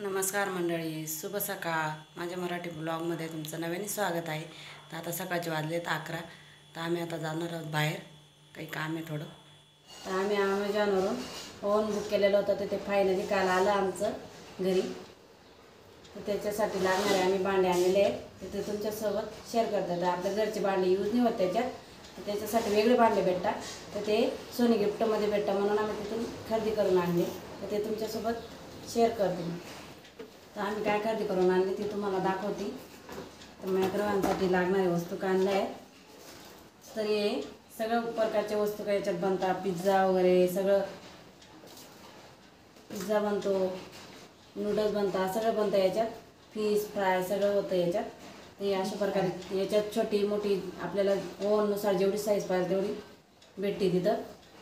नमस्कार मंडळी, शुभ सकाळ. माझ्या मराठी ब्लॉगमध्ये तुमचं नव्याने स्वागत आहे. तर आता सकाळचे वाजलेत 11. तर आम्ही आता जाणार आहोत बाहेर, काही काम आहे थोडं. तर आम्ही अमेझॉनवरून ओव्हन बुक केलेलं होतं, तर ते फायनली काल आलं आमचं घरी. तर त्याच्यासाठी लागणारे आम्ही भांडे आणलेले आहेत, तर ते तुमच्यासोबत शेअर करतात. आपल्या घरचे भांडे यूज नाही होत त्याच्यात, तर त्याच्यासाठी वेगळे भांडे भेटतात. तर ते सोनी गिफ्टमध्ये भेटतात म्हणून आम्ही तिथून खरेदी करून आणले. तर ते तुमच्यासोबत शेअर करते. तर आम्ही काय खरेदी करून आणली ती तुम्हाला दाखवते. तर मायक्रोवेव्हसाठी लागणारे वस्तू काढल्या आहेत. तर हे सगळं प्रकारच्या वस्तू काय याच्यात बनतात. पिझ्झा वगैरे सगळं, पिझ्झा बनतो, नूडल्स बनतात, सगळं बनतं याच्यात. फिश फ्राय सगळं होतं याच्यात. ते अशा प्रकारे याच्यात छोटी मोठी आपल्याला ओव्हननुसार जेवढी साईज पाहिजे तेवढी भेटते तिथं.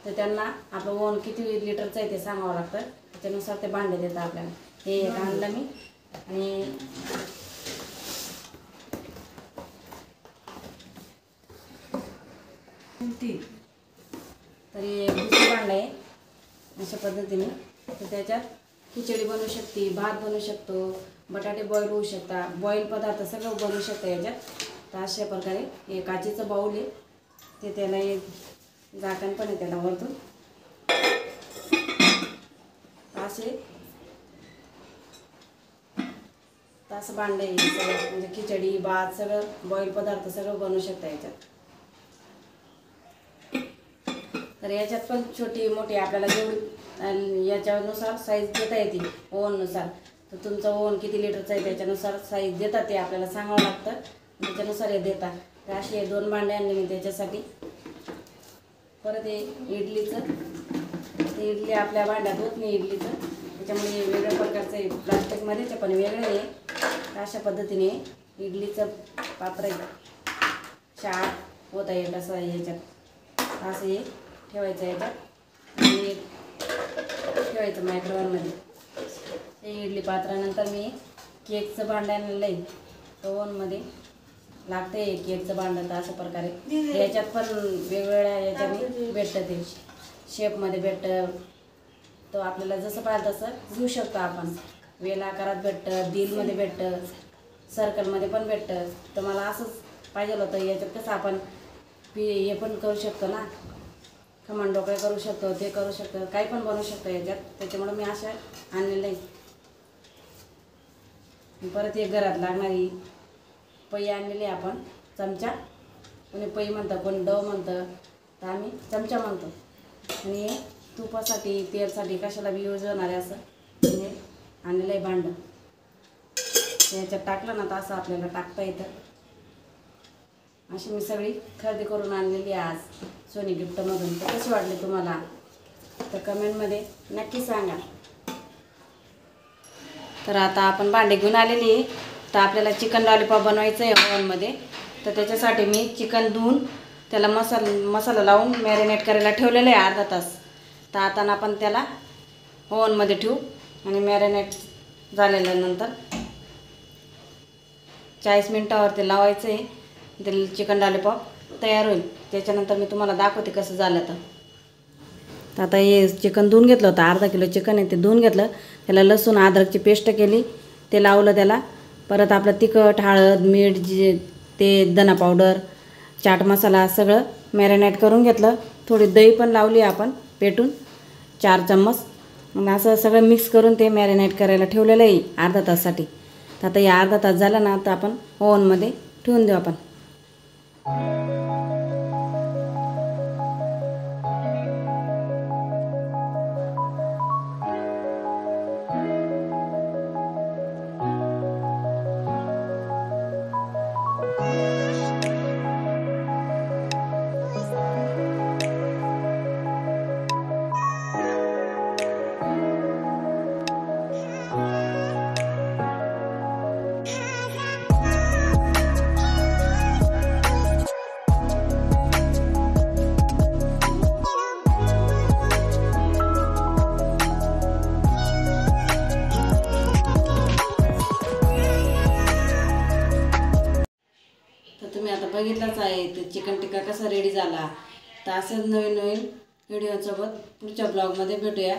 तर त्यांना आपलं ओव्हन किती लिटरचं आहे ते सांगावं लागतं, त्याच्यानुसार ते भांडे देतात आपल्याला. हे एक आणलं मी. आणि तरी दुसरं भांडं आहे अशा पद्धतीने. तर त्याच्यात खिचडी बनवू शकते, भात बनवू शकतो, बटाटे बॉईल होऊ शकतात, बॉईल पदार्थ सगळं बनवू शकतं याच्यात. तर अशा प्रकारे हे काचेचं बाऊल आहे. ते त्याला एक झाकण पण आहे त्याला वरतून. असे असं भांडं आहे सगळं, म्हणजे खिचडी भात सगळं बॉईल पदार्थ सगळं बनवू शकता याच्यात. तर याच्यात पण छोटी मोठी आपल्याला जेवढी याच्यानुसार साईज देता येते ओव्हननुसार. तर तुमचं ओव्हन किती लिटरचं आहे त्याच्यानुसार साईज देतात, ते आपल्याला सांगावं लागतं, त्याच्यानुसार हे देतात. तर असे 2 भांडे आणले मी त्याच्यासाठी. परत हे इडलीचं, ते इडली आपल्या भांड्यात होत नाही इडलीचं, त्याच्यामुळे वेगळ्या प्रकारचं आहे, प्लास्टिकमध्येच पण वेगळं आहे. अशा पद्धतीने इडलीचं पात्र आहे, शार्प होत आहे कसं आहे याच्यात. असं हे ठेवायचं याच्यात आणि ठेवायचं मायक्रोवेव्हमध्ये. हे इडली पात्रानंतर मी केकचं भांडं आणलेलं आहे. ओव्हनमध्ये लागतं आहे केकचं भांडं. तर अशा प्रकारे याच्यात पण वेगवेगळ्या याच्याने भेटतं, ते शेपमध्ये भेटतं. तो आपल्याला जसं पाहिजे तसं घेऊ शकतो आपण. वेल आकारात भेटतं, दिलमध्ये भेटतं, सर्कलमध्ये पण भेटतं. तर मला असंच पाहिजे होतं. याच्यात कसं आपण हे पण करू शकतो ना, खमण ढोकळे करू शकतो, ते करू शकतो, काही पण बनवू शकतो याच्यात. त्याच्यामुळे मी अशा आणलेलं आहे. परत एक घरात लागणारी पई आणलेली आहे आपण, चमचा. कोणी पई म्हणतं, कोणी डव म्हणतं, तर आम्ही चमचा म्हणतो. आणि तुपासाठी तेलसाठी कशाला बी यूज होणार आहे असं म्हणजे आणलेलं आहे भांडं. याच्यात टाकलं ना तर असं आपल्याला टाकता येतं. अशी मी सगळी खरेदी करून आणलेली आहे आज सोनी गिफ्टमधून. तर कशी वाटली तुम्हाला तर कमेंटमध्ये नक्की सांगा. तर आता आपण भांडे घेऊन आलेली आहे. तर आपल्याला चिकन लॉलीपॉप बनवायचं आहे ओव्हनमध्ये. तर त्याच्यासाठी मी चिकन धुवून त्याला मसाला लावून मॅरिनेट करायला ठेवलेलं आहे अर्धा तास. तर आता आपण त्याला ओव्हनमध्ये ठेवू आणि मॅरिनेट झाल्यानंतर 40 मिनिटावर ते लावायचं आहे. ते चिकन लॉलीपॉप तयार होईल. त्याच्यानंतर मी तुम्हाला दाखवते कसं झालं. तर आता हे चिकन धुवून घेतलं होतं, अर्धा किलो चिकन आहे ते धुवून घेतलं. त्याला लसूण अद्रकची पेस्ट केली, ते लावलं त्याला. परत आपलं तिखट हळद मीठ ते धना पावडर चाट मसाला सगळं मॅरिनेट करून घेतलं. थोडी दही पण लावली आपण पेटून 4 चम्मच. मग असं सगळं मिक्स करून ते मॅरिनेट करायला ठेवलेलं आहे अर्धा तासासाठी. तर आता या अर्धा तास झाला ना तर आपण ओव्हनमध्ये ठेवून देऊ आपण. तुम्ही आता बघितलंच आहे ते चिकन टिक्का कसा रेडी झाला. तर असंच नवीन नवीन व्हिडिओसोबत पुढच्या ब्लॉगमध्ये भेटूया.